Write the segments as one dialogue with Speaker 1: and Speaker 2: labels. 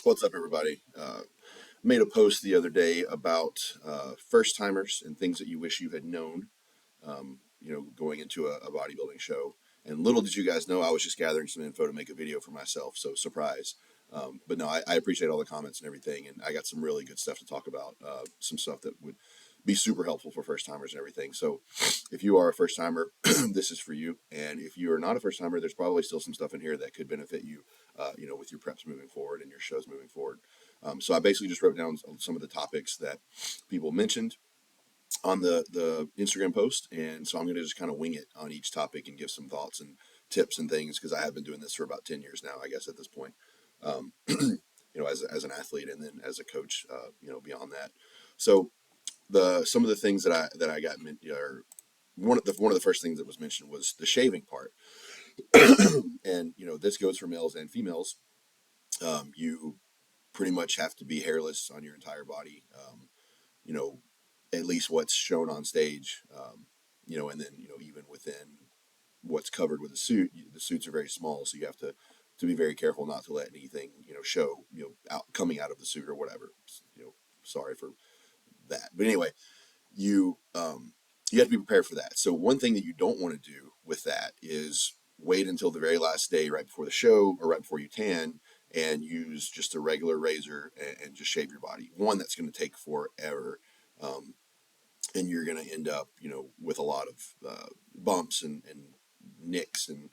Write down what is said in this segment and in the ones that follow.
Speaker 1: What's up, everybody? Made a post the other day about first timers and things that you wish you had known, going into a bodybuilding show. And little did you guys know, I was just gathering some info to make a video for myself. So, surprise. But no, I appreciate all the comments and everything. And I got some really good stuff to talk about, some stuff that would be super helpful for first timers and everything. So, if you are a first timer, this is for you. And if you are not a first timer, there's probably still some stuff in here that could benefit you, with your preps moving forward and your shows moving forward. So I basically just wrote down some of the topics that people mentioned on the Instagram post, and so I'm going to just kind of wing it on each topic and give some thoughts and tips and things because I have been doing this for about 10 years now, I guess at this point. As an athlete and then as a coach, beyond that. So the some of the things that I got or one of the first things that was mentioned was the shaving part, and this goes for males and females. You pretty much have to be hairless on your entire body. You know, at least what's shown on stage. And then even within what's covered with a suit, the suits are very small, so you have to be very careful not to let anything show out coming out of the suit or whatever. Sorry for that, but anyway, you you have to be prepared for that. So one thing that you don't want to do with that is wait until the very last day, right before the show or right before you tan, and use just a regular razor and just shave your body. One, that's going to take forever, um, and you're going to end up, with a lot of bumps and nicks and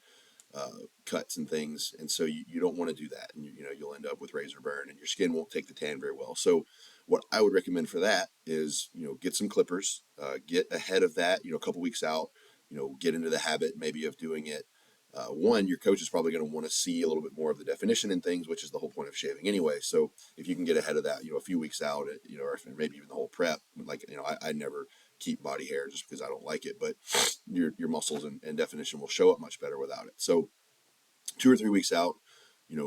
Speaker 1: cuts and things, and so you don't want to do that, and you'll end up with razor burn, and your skin won't take the tan very well. So, what I would recommend for that is get some clippers, get ahead of that, a couple weeks out, get into the habit maybe of doing it. One, your coach is probably going to want to see a little bit more of the definition in things, which is the whole point of shaving anyway. So if you can get ahead of that, a few weeks out, or maybe even the whole prep, like I never keep body hair just because I don't like it, but your muscles and definition will show up much better without it. So 2 or 3 weeks out,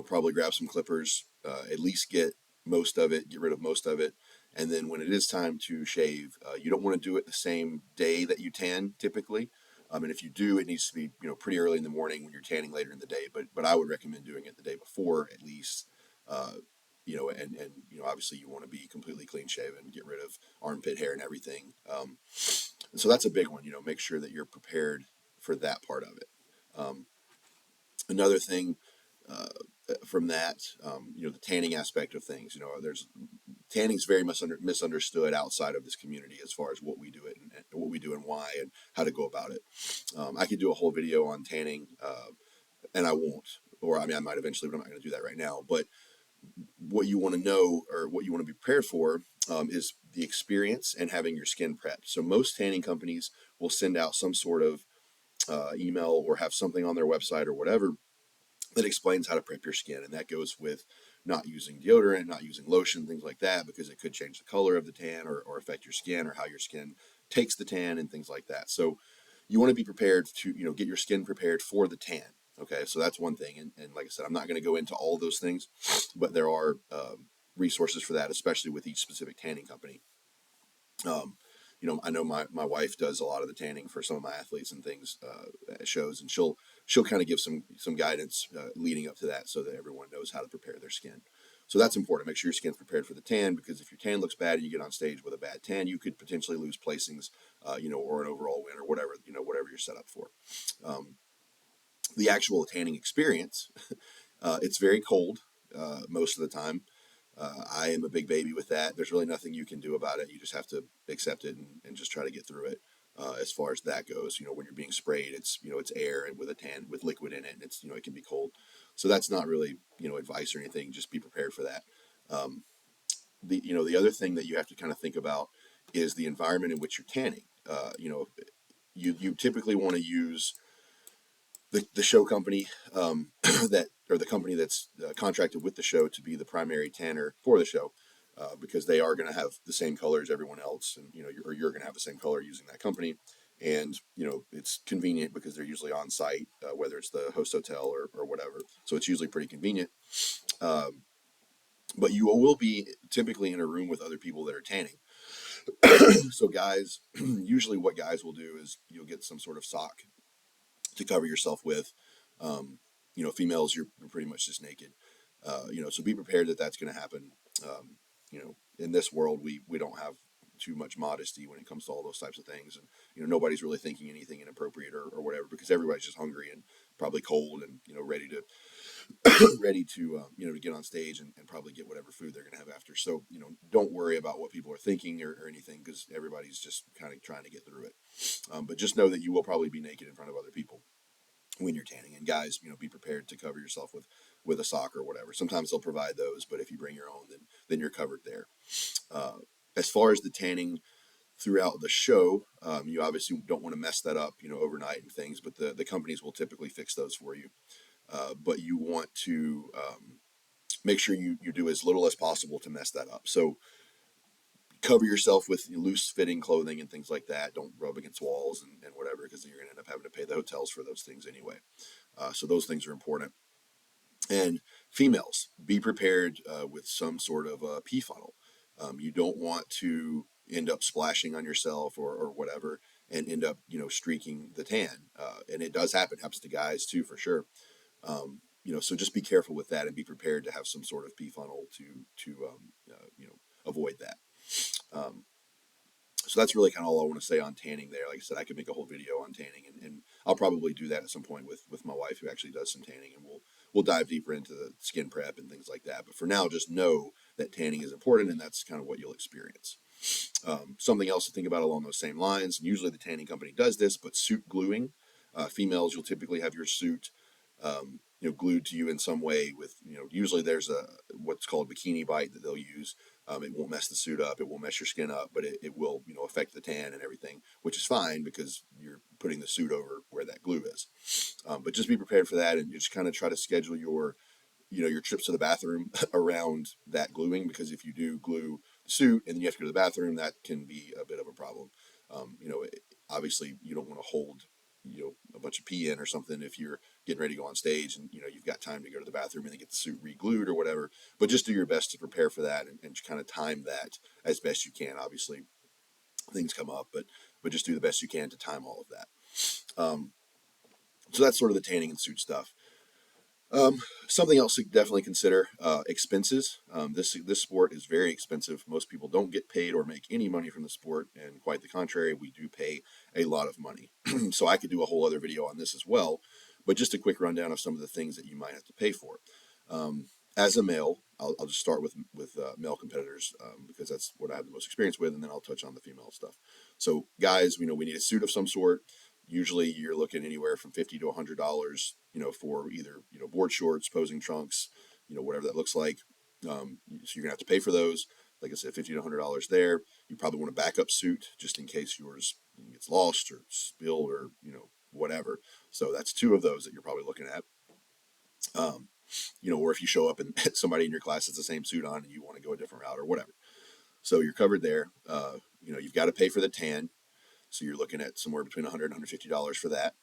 Speaker 1: probably grab some clippers, at least get get rid of most of it. And then when it is time to shave, you don't want to do it the same day that you tan typically. And if you do, it needs to be, pretty early in the morning when you're tanning later in the day. But I would recommend doing it the day before at least. Obviously you want to be completely clean shaven, get rid of armpit hair and everything. And so that's a big one. Make sure that you're prepared for that part of it. Um, Another thing from that, the tanning aspect of things. There's tanning is very misunderstood outside of this community as far as what we do it and what we do and why and how to go about it. I could do a whole video on tanning, and I won't. Or I mean, I might eventually, but I'm not going to do that right now. But what you want to know or what you want to be prepared for is the experience and having your skin prepped. So most tanning companies will send out some sort of email or have something on their website or whatever that explains how to prep your skin, and that goes with not using deodorant, not using lotion, things like that, because it could change the color of the tan or affect your skin or how your skin takes the tan and things like that. So you want to be prepared to get your skin prepared for the tan. Okay, so that's one thing, and like I said, I'm not going to go into all those things, but there are resources for that, especially with each specific tanning company. Um, I know my wife does a lot of the tanning for some of my athletes and things at shows, and she'll kind of give some guidance leading up to that, so that everyone knows how to prepare their skin. So that's important. Make sure your skin's prepared for the tan, because if your tan looks bad and you get on stage with a bad tan, you could potentially lose placings, or an overall win or whatever whatever you're set up for. Um, the actual tanning experience, it's very cold most of the time. I am a big baby with that. There's really nothing you can do about it. You just have to accept it and just try to get through it. As far as that goes, when you're being sprayed, it's air and with a tan with liquid in it, and it can be cold. So that's not really advice or anything. Just be prepared for that. Um, the other thing that you have to kind of think about is the environment in which you're tanning. You typically want to use the show company that or the company that's contracted with the show to be the primary tanner for the show, because they are going to have the same color as everyone else, and you're going to have the same color using that company, and it's convenient because they're usually on site, whether it's the host hotel or whatever. So it's usually pretty convenient. Um, but you will be typically in a room with other people that are tanning. So guys, usually what guys will do is you'll get some sort of sock to cover yourself with. Um, Females, you're pretty much just naked. So be prepared that that's going to happen. In this world, we don't have too much modesty when it comes to all those types of things, and nobody's really thinking anything inappropriate or whatever, because everybody's just hungry and probably cold and ready to ready to to get on stage and probably get whatever food they're going to have after. So don't worry about what people are thinking or anything, because everybody's just kind of trying to get through it. But just know that you will probably be naked in front of other people when you're tanning. And guys, be prepared to cover yourself with a sock or whatever. Sometimes they'll provide those, but if you bring your own, then you're covered there. As far as the tanning throughout the show, you obviously don't want to mess that up, overnight and things. But the companies will typically fix those for you. But you want to make sure you do as little as possible to mess that up. So cover yourself with loose fitting clothing and things like that. Don't rub against walls and whatever, because you're going to end up having to pay the hotels for those things anyway. So those things are important. And females, be prepared with some sort of a pee funnel. You don't want to end up splashing on yourself or whatever and end up streaking the tan. And it does happen. It happens to guys too, for sure. So just be careful with that and be prepared to have some sort of pee funnel to avoid that. Um, so that's really kind of all I want to say on tanning there. Like I said, I could make a whole video on tanning, and I'll probably do that at some point with my wife, who actually does some tanning, and we'll dive deeper into the skin prep and things like that. But for now, just know that tanning is important, and that's kind of what you'll experience. Something else to think about along those same lines, and usually the tanning company does this, but suit gluing. Females, you'll typically have your suit glued to you in some way with, usually there's what's called bikini bite that they'll use. It won't mess the suit up. It won't mess your skin up, but it will, affect the tan and everything, which is fine because you're putting the suit over where that glue is. But just be prepared for that, and just kind of try to schedule your trips to the bathroom around that gluing, because if you do glue the suit and then you have to go to the bathroom, that can be a bit of a problem. Obviously you don't want to hold a bunch of pee in or something if you're getting ready to go on stage and you've got time to go to the bathroom and then get the suit re-glued or whatever. But just do your best to prepare for that, and kind of time that as best you can. Obviously things come up, but just do the best you can to time all of that. So that's sort of the tanning and suit stuff. Something else to definitely consider: expenses. This sport is very expensive. Most people don't get paid or make any money from the sport, and quite the contrary, we do pay a lot of money. So I could do a whole other video on this as well, but just a quick rundown of some of the things that you might have to pay for. As a male, I'll just start with male competitors, because that's what I have the most experience with, and then I'll touch on the female stuff. So guys, we need a suit of some sort. Usually you're looking anywhere from $50 to $100, for either, board shorts, posing trunks, whatever that looks like. So you're gonna have to pay for those. Like I said, $50 to $100 there. You probably want a backup suit just in case yours gets lost or spilled or, whatever. So that's two of those that you're probably looking at. Or if you show up and somebody in your class has the same suit on and you want to go a different route or whatever. So you're covered there. You've got to pay for the tan. So you're looking at somewhere between $100 and $150 for that.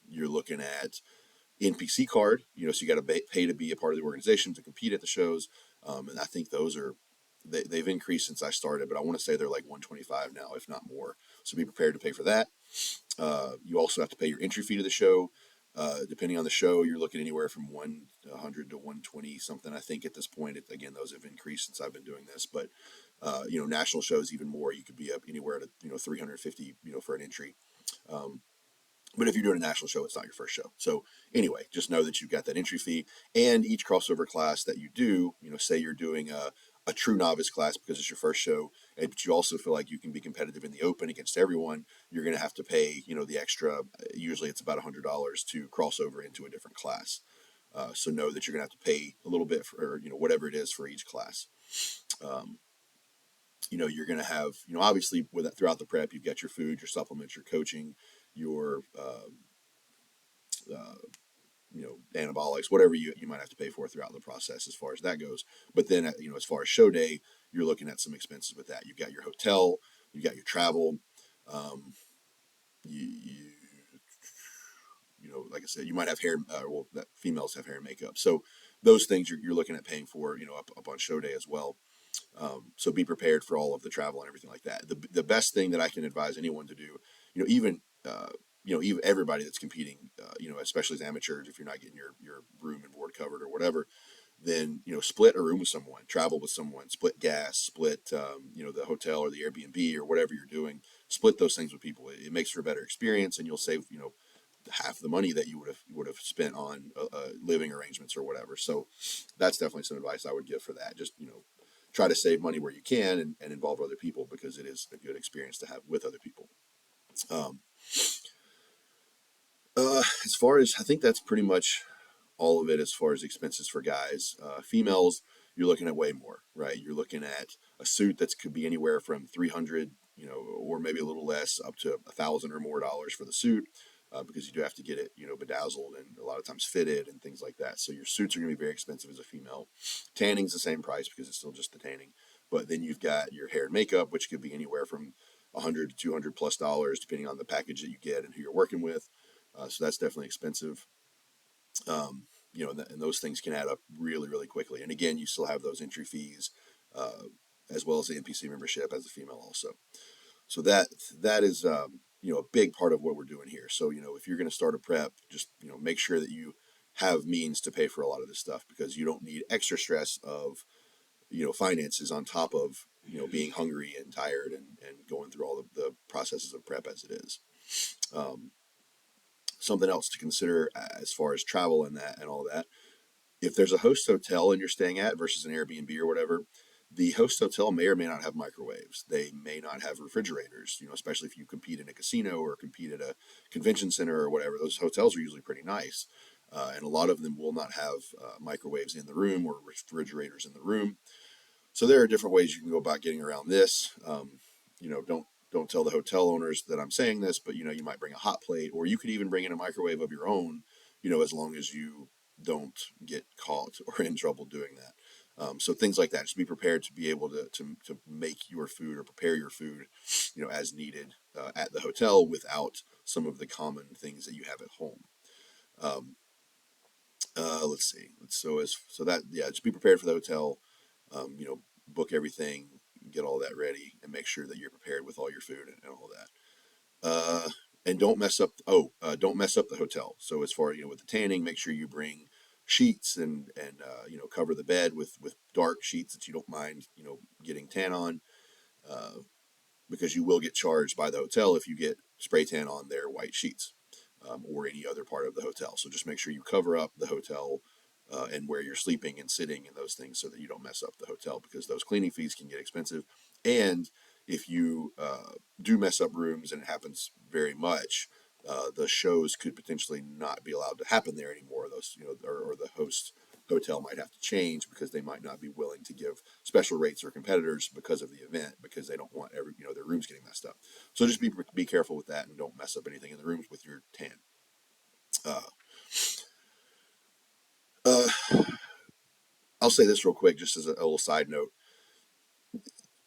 Speaker 1: You're looking at NPC card, so you got to pay to be a part of the organization to compete at the shows. And I think those they've increased since I started, but I want to say they're like $125 now, if not more. So be prepared to pay for that. You also have to pay your entry fee to the show. Depending on the show, you're looking anywhere from 100 to 120 something. I think at this point, again, those have increased since I've been doing this. But national shows even more. You could be up anywhere to 350 for an entry. But if you're doing a national show, it's not your first show. So anyway, just know that you've got that entry fee, and each crossover class that you do, say you're doing a true novice class because it's your first show, but you also feel like you can be competitive in the open against everyone, you're going to have to pay, the extra. Usually it's about $100 to cross over into a different class. So know that you're going to have to pay a little bit for, whatever it is for each class. You're going to have, obviously with that, throughout the prep, you've got your food, your supplements, your coaching, your anabolics, whatever you might have to pay for throughout the process as far as that goes. But then, as far as show day, you're looking at some expenses with that. You've got your hotel, you've got your travel. You like I said, you might have hair, that females have hair and makeup. So those things you're looking at paying for, up on show day as well. So be prepared for all of the travel and everything like that. The best thing that I can advise anyone to do, even even everybody that's competing, especially as amateurs, if you're not getting your room and board covered or whatever, then, split a room with someone, travel with someone, split gas, split, the hotel or the Airbnb or whatever you're doing, split those things with people. It makes for a better experience, and you'll save, half the money that you would have spent on living arrangements or whatever. So that's definitely some advice I would give for that. Just, try to save money where you can, and involve other people, because it is a good experience to have with other people. Um, as far as, I think that's pretty much all of it as far as expenses for guys. Females, you're looking at way more, right? You're looking at a suit that could be anywhere from 300, or maybe a little less, up to $1,000 or more for the suit, because you do have to get it, bedazzled and a lot of times fitted and things like that. So your suits are going to be very expensive as a female. Tanning's the same price because it's still just the tanning. But then you've got your hair and makeup, which could be anywhere from 100 to $200+ depending on the package that you get and who you're working with. So that's definitely expensive. And those things can add up really, really quickly. And again, you still have those entry fees, uh, as well as the NPC membership as a female also. So that is, a big part of what we're doing here. So, if you're going to start a prep, just, make sure that you have means to pay for a lot of this stuff, because you don't need extra stress of, finances on top of, being hungry and tired, and going through all of the processes of prep as it is. Um, Something else to consider as far as travel and that and all that, if there's a host hotel and you're staying at versus an Airbnb or whatever, the host hotel may or may not have microwaves. They may not have refrigerators, especially if you compete in a casino or compete at a convention center or whatever. Those hotels are usually pretty nice. And a lot of them will not have microwaves in the room or refrigerators in the room. So there are different ways you can go about getting around this. Don't tell the hotel owners that I'm saying this, but you might bring a hot plate, or you could even bring in a microwave of your own. As long as you don't get caught or in trouble doing that. So things like that. Just be prepared to be able to make your food or prepare your food, as needed at the hotel, without some of the common things that you have at home. Um, let's see. So that, yeah, just be prepared for the hotel. Um, you know, Book everything, get all that ready, and make sure that you're prepared with all your food and all that. And don't mess up. Don't mess up the hotel. So as far, with the tanning, make sure you bring sheets, and cover the bed with dark sheets that you don't mind getting tan on, uh, because you will get charged by the hotel if you get spray tan on their white sheets, or any other part of the hotel. So just make sure you cover up the hotel, and where you're sleeping and sitting and those things, so that you don't mess up the hotel, because those cleaning fees can get expensive. And if you do mess up rooms, and it happens very much, the shows could potentially not be allowed to happen there anymore. Those, or the host hotel might have to change, because they might not be willing to give special rates or competitors because of the event, because they don't want their rooms getting messed up. So just be careful with that, and don't mess up anything in the rooms with your tan. Uh, uh, I'll say this real quick, just as a little side note,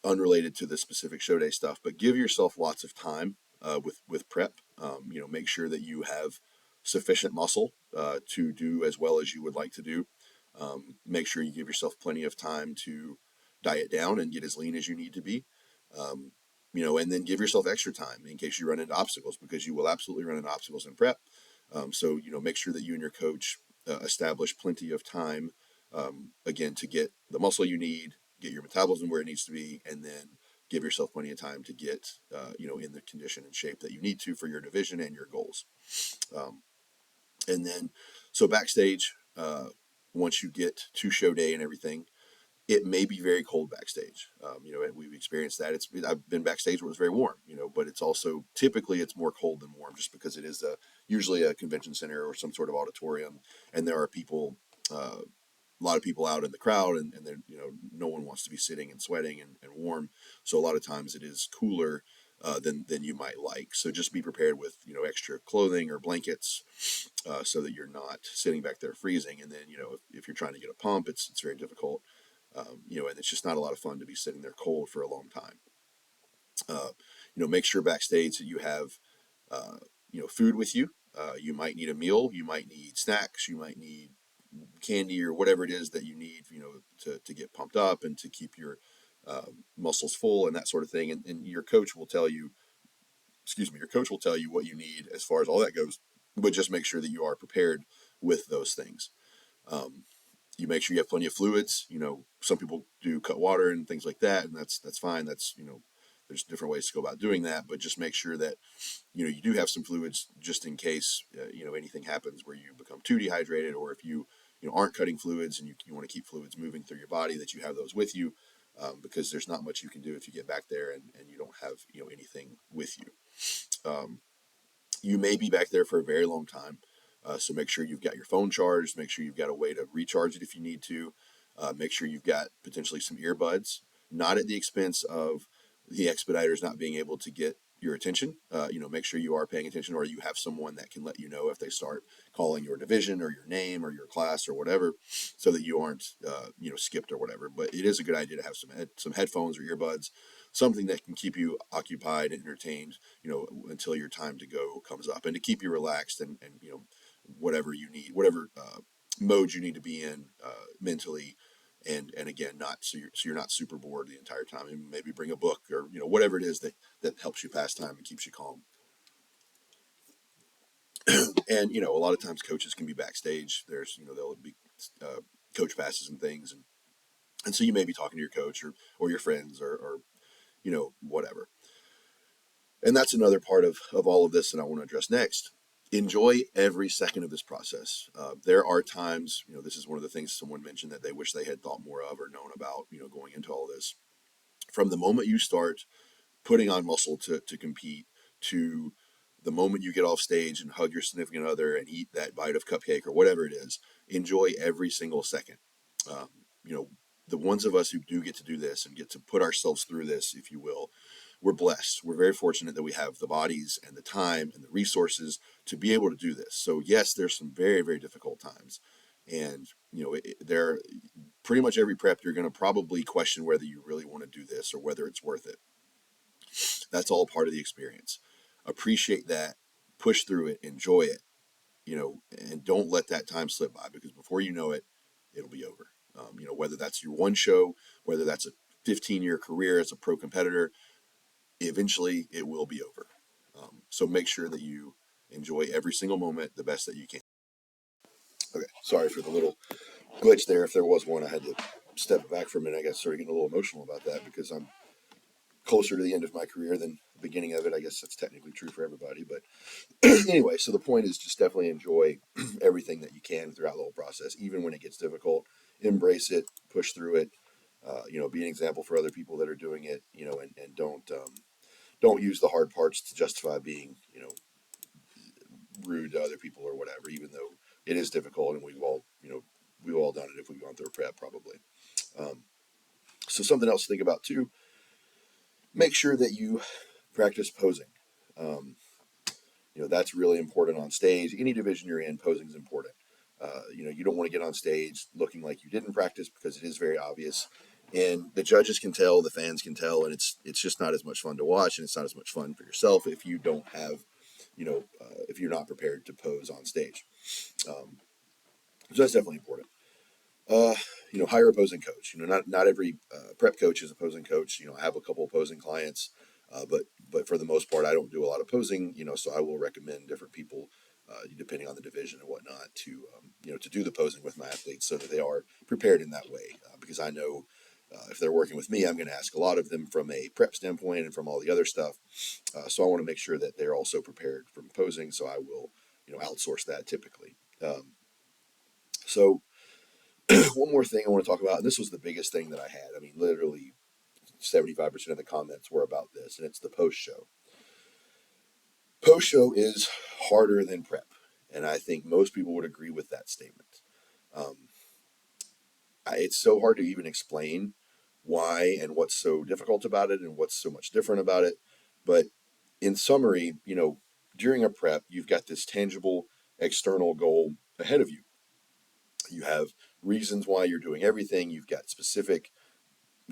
Speaker 1: unrelated to the specific show day stuff, but give yourself lots of time with prep. Make sure that you have sufficient muscle to do as well as you would like to do. Make sure you give yourself plenty of time to diet down and get as lean as you need to be. Um, and then give yourself extra time in case you run into obstacles, because you will absolutely run into obstacles in prep. So, make sure that you and your coach establish plenty of time, again, to get the muscle you need, get your metabolism where it needs to be, and then give yourself plenty of time to get, in the condition and shape that you need to for your division and your goals. Um, and then, so backstage, once you get to show day and everything, it may be very cold backstage. We've experienced that. I've been backstage where it was very warm, but it's also typically it's more cold than warm, just because it is usually a convention center or some sort of auditorium, and there are people, a lot of people out in the crowd, and then no one wants to be sitting and sweating and warm. So a lot of times it is cooler than you might like. So just be prepared with extra clothing or blankets, so that you're not sitting back there freezing. And then if you're trying to get a pump, it's very difficult. And it's just not a lot of fun to be sitting there cold for a long time. Uh, Make sure backstage that you have, food with you. You might need a meal, you might need snacks, you might need candy or whatever it is that you need, to get pumped up and to keep your muscles full and that sort of thing. And your coach will tell you, your coach will tell you what you need as far as all that goes, but just make sure that you are prepared with those things. Um, You make sure you have plenty of fluids. Some people do cut water and things like that, and that's fine. There's different ways to go about doing that, but just make sure that you do have some fluids just in case anything happens where you become too dehydrated, or if you aren't cutting fluids and you want to keep fluids moving through your body, that you have those with you, because there's not much you can do if you get back there and you don't have anything with you. You may be back there for a very long time. So make sure you've got your phone charged. Make sure you've got a way to recharge it if you need to. Make sure you've got potentially some earbuds, not at the expense of the expediters not being able to get your attention. Make sure you are paying attention, or you have someone that can let you know if they start calling your division or your name or your class or whatever, so that you aren't skipped or whatever. But it is a good idea to have some headphones or earbuds, something that can keep you occupied and entertained, until your time to go comes up, and to keep you relaxed and whatever you need, whatever mode you need to be in mentally, and again, not so you're not super bored the entire time, and maybe bring a book or whatever it is that helps you pass time and keeps you calm. And a lot of times coaches can be backstage. There's there'll be coach passes and things, and so you may be talking to your coach or your friends or whatever. And that's another part of all of this that I want to address next. Enjoy every second of this process. There are times, this is one of the things someone mentioned that they wish they had thought more of or known about, going into all this. From the moment you start putting on muscle to compete, to the moment you get off stage and hug your significant other and eat that bite of cupcake or whatever it is, enjoy every single second. Um, you know, the ones of us who do get to do this and get to put ourselves through this, if you will, we're blessed. We're very fortunate that we have the bodies and the time and the resources to be able to do this. So yes, there's some very, very difficult times. And, there pretty much every prep, you're going to probably question whether you really want to do this or whether it's worth it. That's all part of the experience. Appreciate that, push through it, enjoy it, and don't let that time slip by, because before you know it, it'll be over. Whether that's your one show, whether that's a 15-year career as a pro competitor, eventually it will be over. So make sure that you enjoy every single moment the best that you can. Okay, sorry for the little glitch there. If there was one, I had to step back for a minute. I got started getting a little emotional about that because I'm closer to the end of my career than the beginning of it. I guess that's technically true for everybody. But anyway, so the point is just definitely enjoy everything that you can throughout the whole process, even when it gets difficult. Embrace it, push through it. Be an example for other people that are doing it. And don't use the hard parts to justify being rude to other people or whatever. Even though it is difficult, and we've all done it if we've gone through a prep probably. Um, so something else to think about too. Make sure that you practice posing. Um, that's really important on stage. Any division you're in, posing is important. You don't want to get on stage looking like you didn't practice, because it is very obvious, and the judges can tell, the fans can tell, and it's just not as much fun to watch, and it's not as much fun for yourself if you don't have, if you're not prepared to pose on stage. Um, so that's definitely important. Uh, hire a posing coach. Not every prep coach is a posing coach. I have a couple of posing clients, but for the most part, I don't do a lot of posing. So I will recommend different people, depending on the division and whatnot, to do the posing with my athletes so that they are prepared in that way. Because I know if they're working with me, I'm going to ask a lot of them from a prep standpoint and from all the other stuff. So I want to make sure that they're also prepared from posing. So I will, outsource that typically. So one more thing I want to talk about, and this was the biggest thing that I had. I mean, literally 75% of the comments were about this, and it's the post show. Post show is harder than prep, and I think most people would agree with that statement. Um, it's so hard to even explain why and what's so difficult about it and what's so much different about it. But in summary, during a prep, you've got this tangible external goal ahead of you. You have reasons why you're doing everything. You've got specific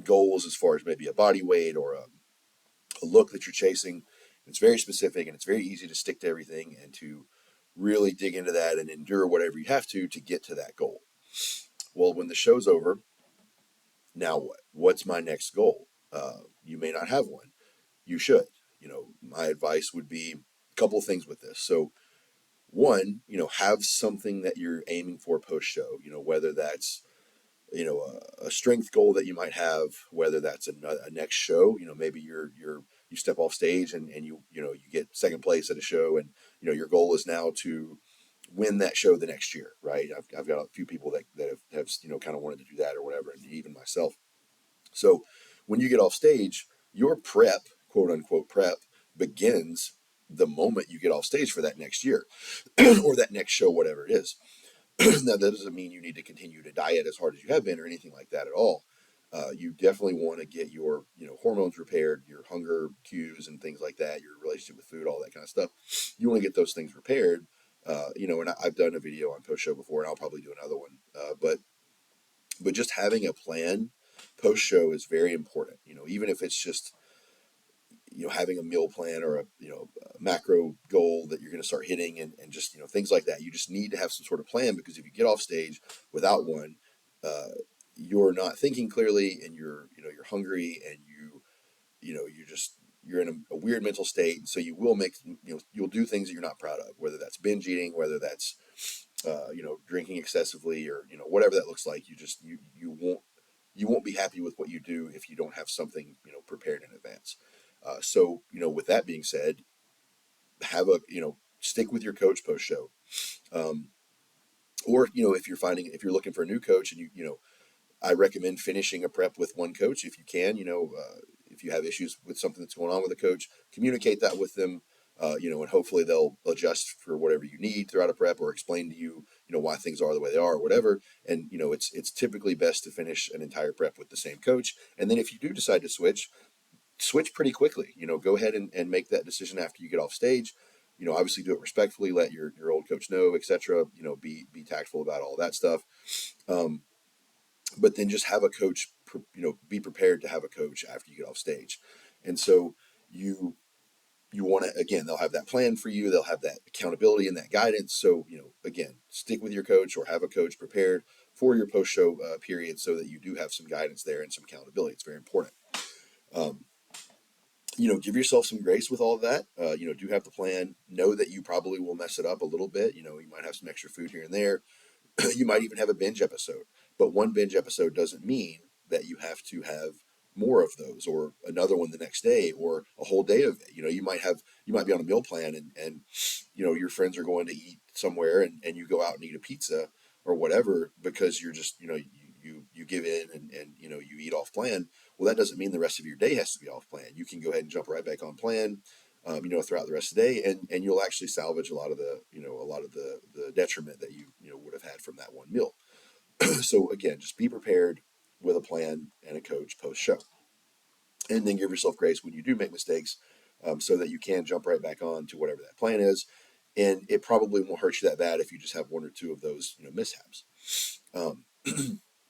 Speaker 1: goals as far as maybe a body weight or a look that you're chasing. It's very specific, and it's very easy to stick to everything and to really dig into that and endure whatever you have to get to that goal. Well, when the show's over, now what? What's my next goal? You may not have one. You should. My advice would be a couple of things with this. So one, have something that you're aiming for post show, whether that's a strength goal that you might have, whether that's a next show. Maybe you step off stage and you get second place at a show, and your goal is now to win that show the next year, right? I've got a few people that have kind of wanted to do that or whatever, and even myself. So when you get off stage, your prep, quote unquote prep, begins the moment you get off stage for that next year or that next show, whatever it is. Now, that doesn't mean you need to continue to diet as hard as you have been or anything like that at all. You definitely want to get your hormones repaired, your hunger cues and things like that, your relationship with food, all that kind of stuff. You want to get those things repaired. And I've done a video on post show before, and I'll probably do another one. But just having a plan post show is very important. Even if it's just having a meal plan or a macro goal that you're going to start hitting, and just things like that. You just need to have some sort of plan, because if you get off stage without one, you're not thinking clearly, and you're hungry, and you're in a weird mental state, and so you will make you'll do things that you're not proud of, whether that's binge eating, whether that's drinking excessively, or whatever that looks like. You won't be happy with what you do if you don't have something prepared in advance. So with that being said, have a stick with your coach post show, um, or if you're looking for a new coach, and I recommend finishing a prep with one coach if you can. If you have issues with something that's going on with a coach, communicate that with them. And hopefully they'll adjust for whatever you need throughout a prep, or explain to you, why things are the way they are, or whatever. And it's typically best to finish an entire prep with the same coach. And then if you do decide to switch pretty quickly. Go ahead and make that decision after you get off stage. Obviously do it respectfully. Let your old coach know, etc. Be tactful about all that stuff. Um, but then just have a coach. Be prepared to have a coach after you get off stage. And so you you want to, again, they'll have that plan for you. They'll have that accountability and that guidance. So again, stick with your coach, or have a coach prepared for your post show period, so that you do have some guidance there and some accountability. It's very important. Um, give yourself some grace with all of that. Do have the plan. Know that you probably will mess it up a little bit. You might have some extra food here and there. You might even have a binge episode. But one binge episode doesn't mean that you have to have more of those, or another one the next day, or a whole day of it. You might be on a meal plan, and your friends are going to eat somewhere, and you go out and eat a pizza or whatever, because you're just you give in, and you eat off plan. Well, that doesn't mean the rest of your day has to be off plan. You can go ahead and jump right back on plan, throughout the rest of the day, and you'll actually salvage a lot of the detriment that you would have had from that one meal. So again, just be prepared with a plan and a coach post show, and then give yourself grace when you do make mistakes, so that you can jump right back on to whatever that plan is. And it probably won't hurt you that bad if you just have one or two of those mishaps. Um,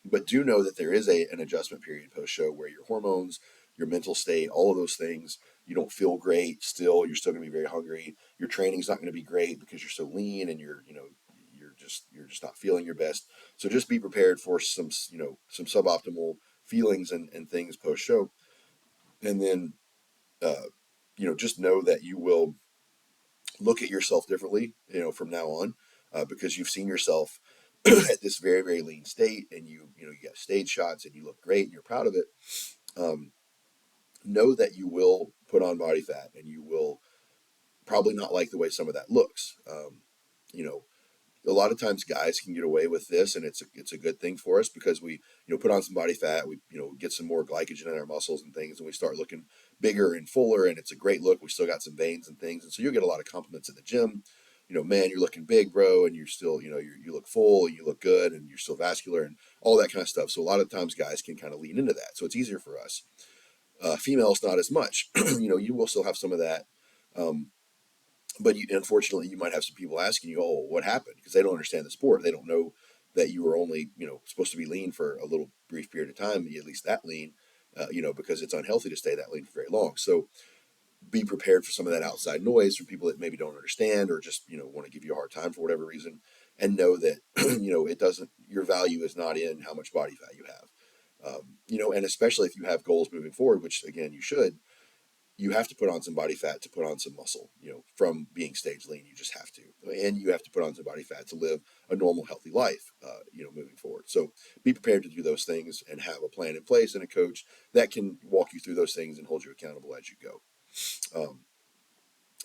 Speaker 1: but do know that there is an adjustment period post show, where your hormones, your mental state, all of those things, you don't feel great still. You're still going to be very hungry. Your training's not going to be great because you're so lean, and you're just not feeling your best. So just be prepared for some suboptimal feelings and things post show. And then uh, just know that you will look at yourself differently, from now on, because you've seen yourself at this very, very lean state, and you get stage shots, and you look great, and you're proud of it. Um, know that you will put on body fat, and you will probably not like the way some of that looks. You know, a lot of times guys can get away with this, and it's a good thing for us, because we put on some body fat, we get some more glycogen in our muscles and things, and we start looking bigger and fuller, and it's a great look. We still got some veins and things, and so you'll get a lot of compliments at the gym. Man, you're looking big, bro, and you're still you look full, you look good, and you're still vascular, and all that kind of stuff. So a lot of times guys can kind of lean into that, so it's easier for us. Females not as much. You will still have some of that. um, but unfortunately, you might have some people asking you, "Oh, what happened?" Because they don't understand the sport. They don't know that you were only, supposed to be lean for a little brief period of time, at least that lean, because it's unhealthy to stay that lean for very long. So be prepared for some of that outside noise from people that maybe don't understand, or just, want to give you a hard time for whatever reason, and know that, it doesn't, your value is not in how much body fat you have. And especially if you have goals moving forward, which again, you should, you have to put on some body fat to put on some muscle, from being stage lean. You just have to. And you have to put on some body fat to live a normal, healthy life, moving forward. So be prepared to do those things and have a plan in place and a coach that can walk you through those things and hold you accountable as you go. Um,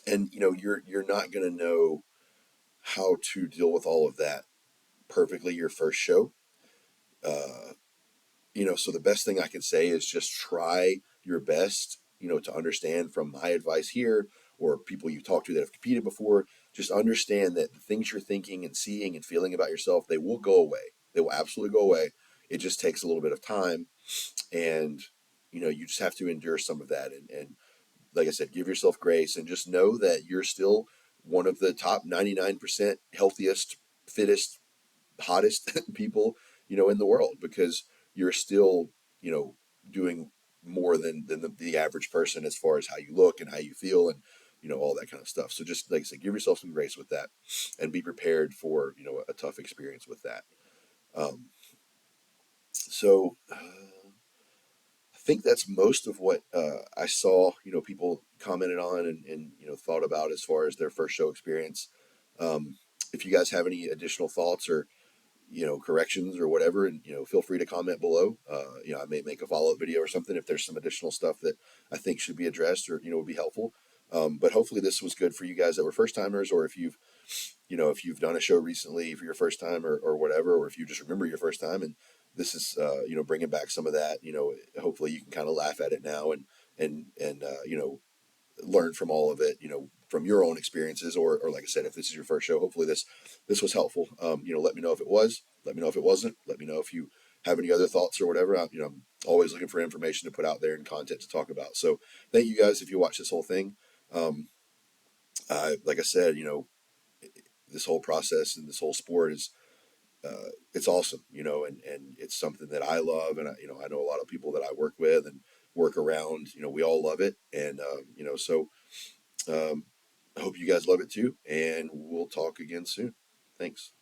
Speaker 1: and, you're not going to know how to deal with all of that perfectly your first show. Uh, so the best thing I can say is just try your best, to understand from my advice here or people you talk to that have competed before. Just understand that the things you're thinking and seeing and feeling about yourself, they will go away. They will absolutely go away. It just takes a little bit of time, and you just have to endure some of that. And like I said, give yourself grace and just know that you're still one of the top 99% healthiest, fittest, hottest people, in the world, because you're still, you know, doing more than the average person as far as how you look and how you feel and, all that kind of stuff. So just like I said, give yourself some grace with that and be prepared for, a tough experience with that. Um, so I think that's most of what I saw, people commented on and, thought about as far as their first show experience. Um, if you guys have any additional thoughts or corrections or whatever, and feel free to comment below. I may make a follow-up video or something if there's some additional stuff that I think should be addressed or would be helpful. But hopefully this was good for you guys that were first timers, or if you've done a show recently for your first time or whatever, or if you just remember your first time and this is bringing back some of that. Hopefully you can kind of laugh at it now and learn from all of it, from your own experiences, or like I said, if this is your first show, hopefully this was helpful. Let me know if it was, let me know if it wasn't, let me know if you have any other thoughts or whatever. I'm always looking for information to put out there and content to talk about. So thank you guys if you watch this whole thing. Like I said, this whole process and this whole sport is it's awesome, and it's something that I love, and I know a lot of people that I work with and work around. We all love it, and so um, I hope you guys love it too, and we'll talk again soon. Thanks.